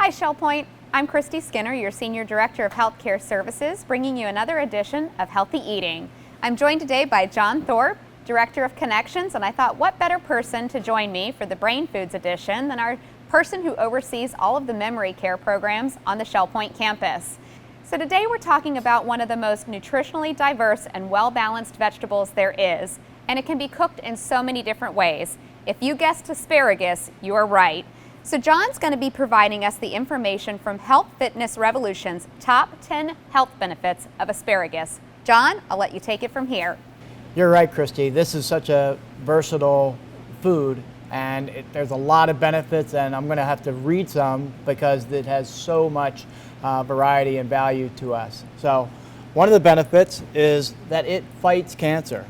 Hi Shell Point, I'm Christy Skinner, your Senior Director of Healthcare Services, bringing you another edition of Healthy Eating. I'm joined today by John Thorpe, Director of Connections, and I thought what better person to join me for the Brain Foods edition than our person who oversees all of the memory care programs on the Shell Point campus. So today we're talking about one of the most nutritionally diverse and well-balanced vegetables there is, and it can be cooked in so many different ways. If you guessed asparagus, you are right. So John's going to be providing us the information from Health Fitness Revolution's top 10 health benefits of asparagus. John, I'll let you take it from here. You're right, Christy. This is such a versatile food, and there's a lot of benefits, and I'm going to have to read some because it has so much variety and value to us. So one of the benefits is that it fights cancer.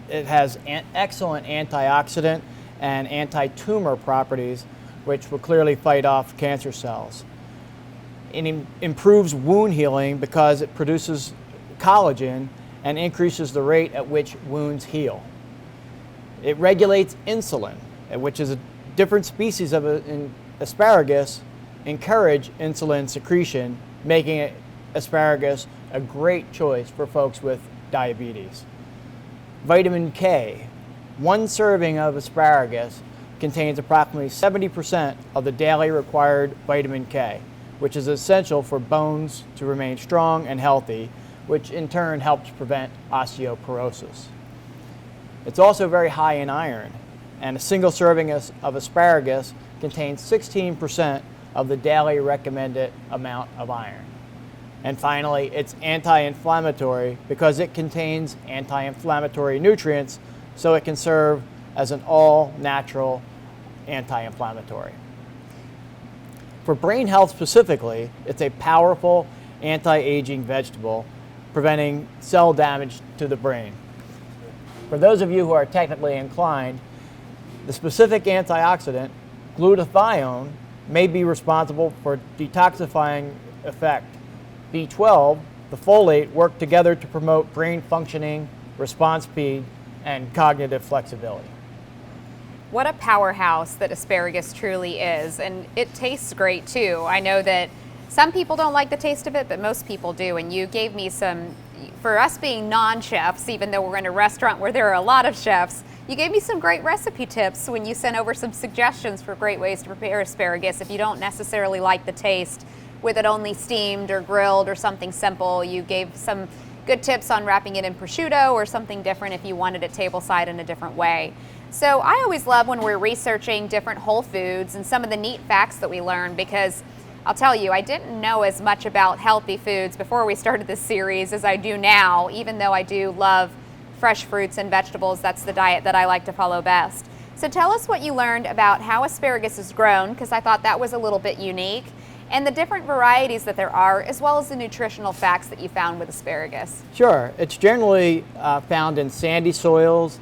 It has excellent antioxidant and anti-tumor properties, which will clearly fight off cancer cells. It improves wound healing because it produces collagen and increases the rate at which wounds heal. It regulates insulin, which is a different species of asparagus encourage insulin secretion, making asparagus a great choice for folks with diabetes. Vitamin K. One serving of asparagus contains approximately 70% of the daily required vitamin K, which is essential for bones to remain strong and healthy, which in turn helps prevent osteoporosis. It's also very high in iron, and a single serving of asparagus contains 16% of the daily recommended amount of iron. And finally, it's anti-inflammatory because it contains anti-inflammatory nutrients, so it can serve as an all-natural anti-inflammatory. For brain health specifically, it's a powerful anti-aging vegetable, preventing cell damage to the brain. For those of you who are technically inclined, the specific antioxidant, glutathione, may be responsible for detoxifying effect. B12, the folate, work together to promote brain functioning, response speed, and cognitive flexibility. What a powerhouse that asparagus truly is, and it tastes great too. I know that some people don't like the taste of it, but most people do, and you gave me some, for us being non-chefs, even though we're in a restaurant where there are a lot of chefs, you gave me some great recipe tips when you sent over some suggestions for great ways to prepare asparagus if you don't necessarily like the taste with it only steamed or grilled or something simple. You gave some good tips on wrapping it in prosciutto or something different if you wanted it tableside in a different way. So I always love when we're researching different whole foods and some of the neat facts that we learn, because I'll tell you, I didn't know as much about healthy foods before we started this series as I do now, even though I do love fresh fruits and vegetables. That's the diet that I like to follow best. So tell us what you learned about how asparagus is grown, because I thought that was a little bit unique, and the different varieties that there are, as well as the nutritional facts that you found with asparagus. Sure. It's generally found in sandy soils,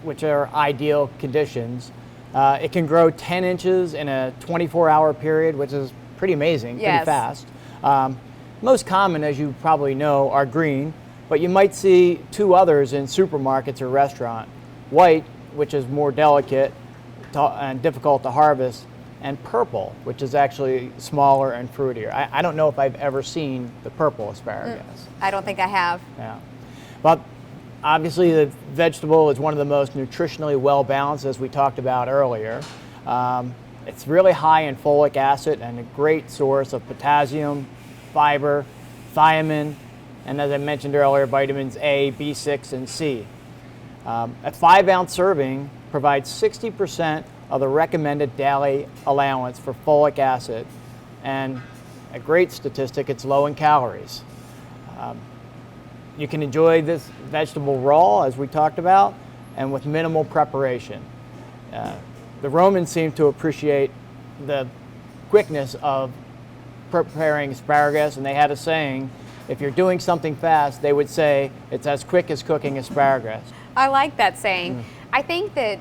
which are ideal conditions. It can grow 10 inches in a 24-hour period, which is pretty amazing, yes. Pretty fast. Most common, as you probably know, are green, but you might see two others in supermarkets or restaurants. White, which is more delicate and difficult to harvest, and purple, which is actually smaller and fruitier. I don't know if I've ever seen the purple asparagus. I don't think I have. Yeah. But obviously the vegetable is one of the most nutritionally well balanced, as we talked about earlier. It's really high in folic acid and a great source of potassium, fiber, thiamine, and as I mentioned earlier, vitamins A, B6, and C. A 5-ounce serving provides 60% of the recommended daily allowance for folic acid, and a great statistic, it's low in calories. You can enjoy this vegetable raw, as we talked about, and with minimal preparation. The Romans seem to appreciate the quickness of preparing asparagus, and they had a saying, if you're doing something fast, they would say it's as quick as cooking asparagus. I like that saying. I think that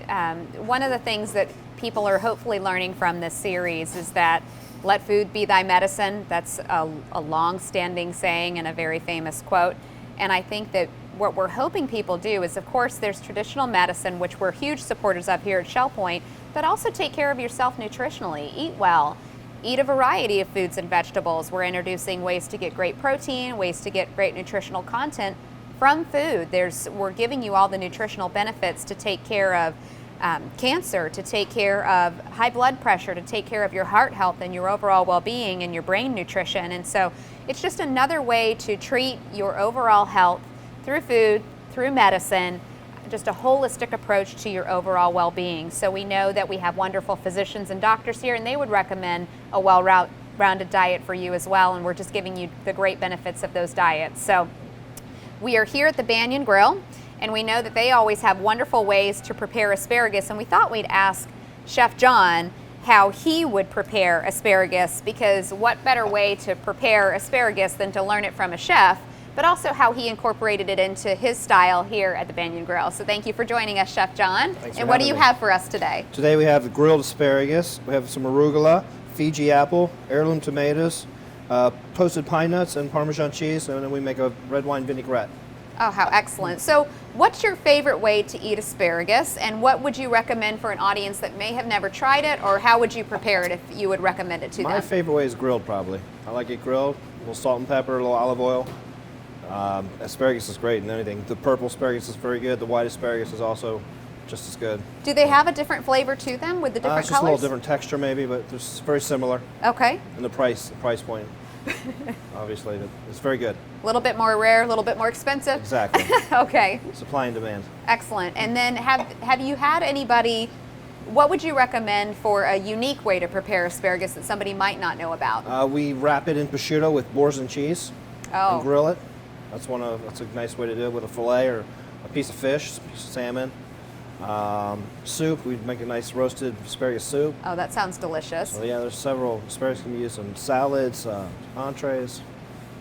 one of the things that people are hopefully learning from this series is that let food be thy medicine. That's a long-standing saying and a very famous quote. And I think that what we're hoping people do is, of course, there's traditional medicine, which we're huge supporters of here at Shell Point, but also take care of yourself nutritionally. Eat well. eat a variety of foods and vegetables. We're introducing ways to get great protein, ways to get great nutritional content from food. We're giving you all the nutritional benefits to take care of cancer, to take care of high blood pressure, to take care of your heart health and your overall well-being and your brain nutrition. And so it's just another way to treat your overall health through food, through medicine, just a holistic approach to your overall well-being. So we know that we have wonderful physicians and doctors here, and they would recommend a well-rounded diet for you as well, and we're just giving you the great benefits of those diets. So we are here at the Banyan Grill, and we know that they always have wonderful ways to prepare asparagus, and we thought we'd ask Chef John how he would prepare asparagus, because what better way to prepare asparagus than to learn it from a chef, but also how he incorporated it into his style here at the Banyan Grill. So thank you for joining us, Chef John. Thanks and for what do having you me. have for us today? Today we have the grilled asparagus, we have some arugula, Fiji apple, heirloom tomatoes, toasted pine nuts and Parmesan cheese, and then we make a red wine vinaigrette. Oh, how excellent. So what's your favorite way to eat asparagus, and what would you recommend for an audience that may have never tried it, or how would you prepare it if you would recommend it to My them? favorite way is grilled probably. I like it grilled, a little salt and pepper, a little olive oil. Asparagus is great in anything. The purple asparagus is very good, the white asparagus is also just as good. Do they have a different flavor to them with the different It's just colors? a little different texture maybe, but it's very similar. Okay. And the price point, obviously, it's very good. A little bit more rare, a little bit more expensive? Exactly. Okay. Supply and demand. Excellent. And then have you had anybody, what would you recommend for a unique way to prepare asparagus that somebody might not know about? We wrap it in prosciutto with boars and cheese Oh. and grill it. That's a nice way to do it with a fillet or a piece of fish, a piece of salmon. Soup, we'd make a nice roasted asparagus soup. Oh, that sounds delicious. So yeah, there's several asparagus can be used in salads, entrees.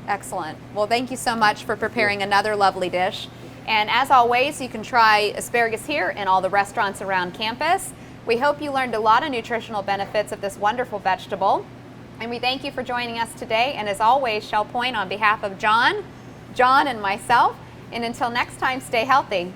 Excellent. Well, thank you so much for preparing another lovely dish. And as always, you can try asparagus here in all the restaurants around campus. We hope you learned a lot of nutritional benefits of this wonderful vegetable. And we thank you for joining us today. And as always, Shell Point on behalf of John, and myself. And until next time, stay healthy.